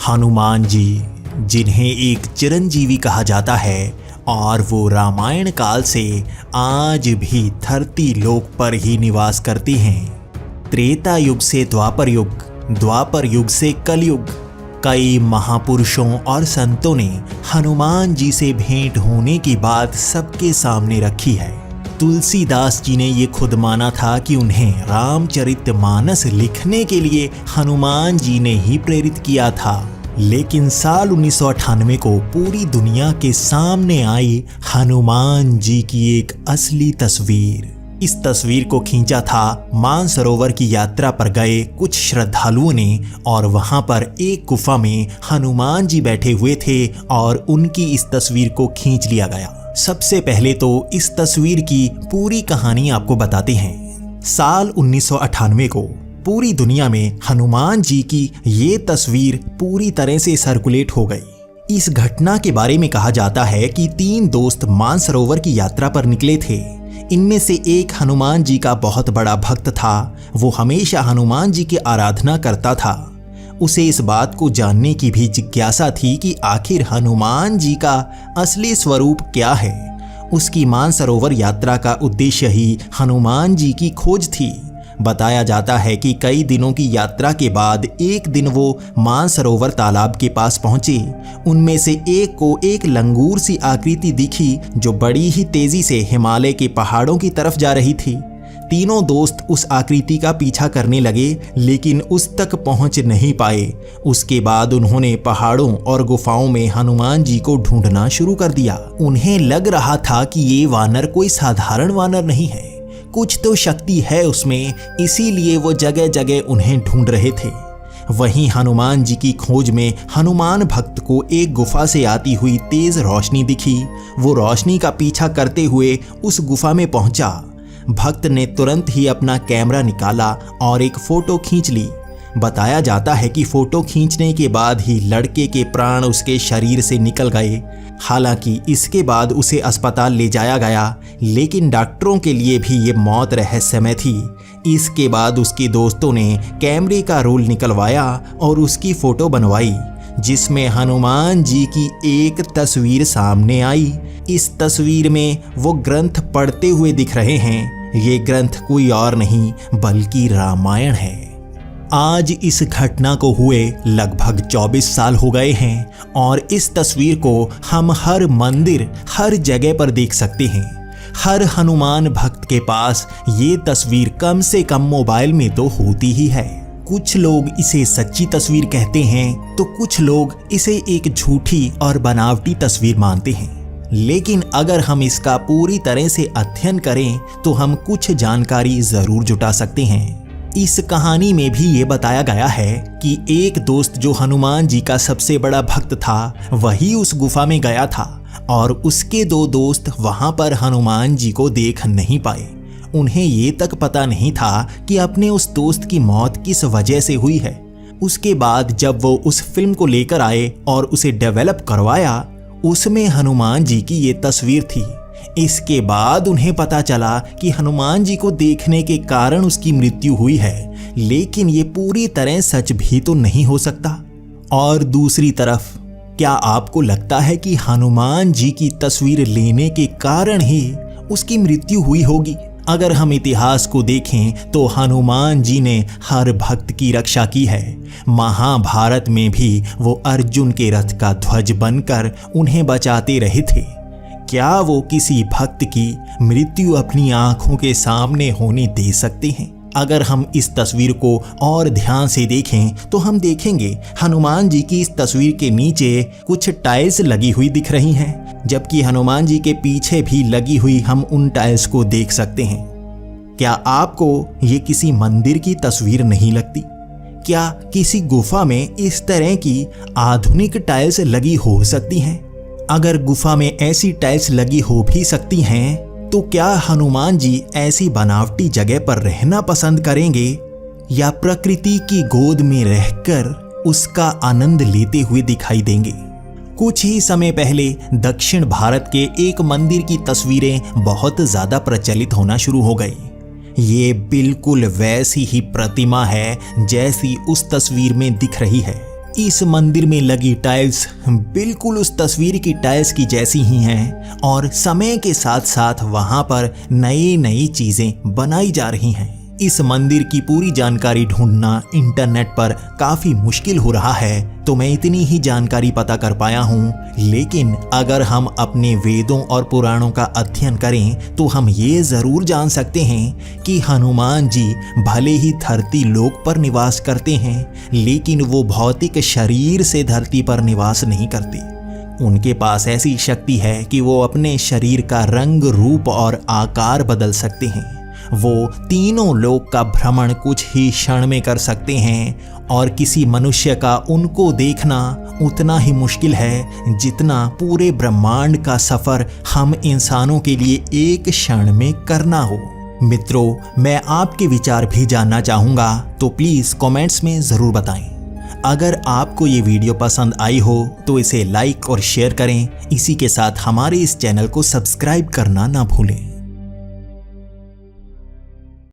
हनुमान जी, जिन्हें एक चिरंजीवी कहा जाता है और वो रामायण काल से आज भी धरती लोक पर ही निवास करती हैं। त्रेता युग से द्वापर युग, द्वापर युग से कलयुग, कई महापुरुषों और संतों ने हनुमान जी से भेंट होने की बात सबके सामने रखी है। तुलसीदास जी ने ये खुद माना था कि उन्हें रामचरितमानस लिखने के लिए हनुमान जी ने ही प्रेरित किया था। लेकिन साल 1998 को पूरी दुनिया के सामने आई हनुमान जी की एक असली तस्वीर। इस तस्वीर को खींचा था मानसरोवर की यात्रा पर गए कुछ श्रद्धालुओं ने और वहां पर एक गुफा में हनुमान जी बैठे हुए थे और उनकी इस तस्वीर को खींच लिया गया। सबसे पहले तो इस तस्वीर की पूरी कहानी आपको बताते हैं। साल 1998 को पूरी दुनिया में हनुमान जी की ये तस्वीर पूरी तरह से सर्कुलेट हो गई। इस घटना के बारे में कहा जाता है कि 3 दोस्त मानसरोवर की यात्रा पर निकले थे। इनमें से एक हनुमान जी का बहुत बड़ा भक्त था। वो हमेशा हनुमान जी की आराधना करता था। उसे इस बात को जानने की भी जिज्ञासा थी कि आखिर हनुमान जी का असली स्वरूप क्या है। उसकी मानसरोवर यात्रा का उद्देश्य ही हनुमान जी की खोज थी। बताया जाता है कि कई दिनों की यात्रा के बाद एक दिन वो मानसरोवर तालाब के पास पहुंचे। उनमें से एक को एक लंगूर सी आकृति दिखी जो बड़ी ही तेजी से हिमालय के पहाड़ों की तरफ जा रही थी। तीनों दोस्त उस आकृति का पीछा करने लगे लेकिन उस तक पहुंच नहीं पाए। उसके बाद उन्होंने पहाड़ों और गुफाओं में हनुमान जी को ढूंढना शुरू कर दिया। उन्हें लग रहा था कि ये वानर कोई साधारण वानर नहीं है, कुछ तो शक्ति है उसमें, इसीलिए वो जगह जगह उन्हें ढूंढ रहे थे। वहीं हनुमान जी की खोज में हनुमान भक्त को एक गुफा से आती हुई तेज रोशनी दिखी। वो रोशनी का पीछा करते हुए उस गुफा में पहुंचा। भक्त ने तुरंत ही अपना कैमरा निकाला और एक फोटो खींच ली। बताया जाता है कि फोटो खींचने के बाद ही लड़के के प्राण उसके शरीर से निकल गए। हालांकि इसके बाद उसे अस्पताल ले जाया गया, लेकिन डॉक्टरों के लिए भी ये मौत रहस्यमय थी। इसके बाद उसके दोस्तों ने कैमरे का रोल निकलवाया और उसकी फोटो बनवाई, जिसमें हनुमान जी की एक तस्वीर सामने आई। इस तस्वीर में वो ग्रंथ पढ़ते हुए दिख रहे हैं। ये ग्रंथ कोई और नहीं बल्कि रामायण है। आज इस घटना को हुए लगभग 24 साल हो गए हैं और इस तस्वीर को हम हर मंदिर, हर जगह पर देख सकते हैं। हर हनुमान भक्त के पास ये तस्वीर कम से कम मोबाइल में तो होती ही है। कुछ लोग इसे सच्ची तस्वीर कहते हैं तो कुछ लोग इसे एक झूठी और बनावटी तस्वीर मानते हैं। लेकिन अगर हम इसका पूरी तरह से अध्ययन करें तो हम कुछ जानकारी जरूर जुटा सकते हैं। इस कहानी में भी ये बताया गया है कि एक दोस्त जो हनुमान जी का सबसे बड़ा भक्त था, वही उस गुफा में गया था और उसके 2 दोस्त वहां पर हनुमान जी को देख नहीं पाए। उन्हें ये तक पता नहीं था कि अपने उस दोस्त की मौत किस वजह से हुई है। उसके बाद जब वो उस फिल्म को लेकर आए और उसे डेवलप करवाया, उसमें हनुमान जी की ये तस्वीर थी। इसके बाद उन्हें पता चला कि हनुमान जी को देखने के कारण उसकी मृत्यु हुई है, लेकिन ये पूरी तरह सच भी तो नहीं हो सकता। और दूसरी तरफ, क्या आपको लगता है कि हनुमान जी की तस्वीर लेने के कारण ही उसकी मृत्यु हुई होगी? अगर हम इतिहास को देखें तो हनुमान जी ने हर भक्त की रक्षा की है। महाभारत में भी वो अर्जुन के रथ का ध्वज बनकर उन्हें बचाते रहे थे। क्या वो किसी भक्त की मृत्यु अपनी आंखों के सामने होने दे सकते हैं? अगर हम इस तस्वीर को और ध्यान से देखें तो हम देखेंगे हनुमान जी की इस तस्वीर के नीचे कुछ टाइल्स लगी हुई दिख रही हैं, जबकि हनुमान जी के पीछे भी लगी हुई हम उन टाइल्स को देख सकते हैं। क्या आपको ये किसी मंदिर की तस्वीर नहीं लगती? क्या किसी गुफा में इस तरह की आधुनिक टाइल्स लगी हो सकती हैं? अगर गुफा में ऐसी टाइल्स लगी हो भी सकती हैं, तो क्या हनुमान जी ऐसी बनावटी जगह पर रहना पसंद करेंगे या प्रकृति की गोद में रहकर उसका आनंद लेते हुए दिखाई देंगे? कुछ ही समय पहले दक्षिण भारत के एक मंदिर की तस्वीरें बहुत ज्यादा प्रचलित होना शुरू हो गई। ये बिल्कुल वैसी ही प्रतिमा है जैसी उस तस्वीर में दिख रही है। इस मंदिर में लगी टाइल्स बिल्कुल उस तस्वीर की टाइल्स की जैसी ही हैं और समय के साथ साथ वहां पर नई नई चीजें बनाई जा रही हैं। इस मंदिर की पूरी जानकारी ढूंढना इंटरनेट पर काफी मुश्किल हो रहा है, तो मैं इतनी ही जानकारी पता कर पाया हूँ। लेकिन अगर हम अपने वेदों और पुराणों का अध्ययन करें तो हम ये जरूर जान सकते हैं कि हनुमान जी भले ही धरती लोक पर निवास करते हैं, लेकिन वो भौतिक शरीर से धरती पर निवास नहीं करते। उनके पास ऐसी शक्ति है कि वो अपने शरीर का रंग, रूप और आकार बदल सकते हैं। वो तीनों लोक का भ्रमण कुछ ही क्षण में कर सकते हैं और किसी मनुष्य का उनको देखना उतना ही मुश्किल है जितना पूरे ब्रह्मांड का सफर हम इंसानों के लिए एक क्षण में करना हो। मित्रों, मैं आपके विचार भी जानना चाहूँगा, तो प्लीज़ कमेंट्स में ज़रूर बताएं। अगर आपको ये वीडियो पसंद आई हो तो इसे लाइक और शेयर करें। इसी के साथ हमारे इस चैनल को सब्सक्राइब करना ना भूलें।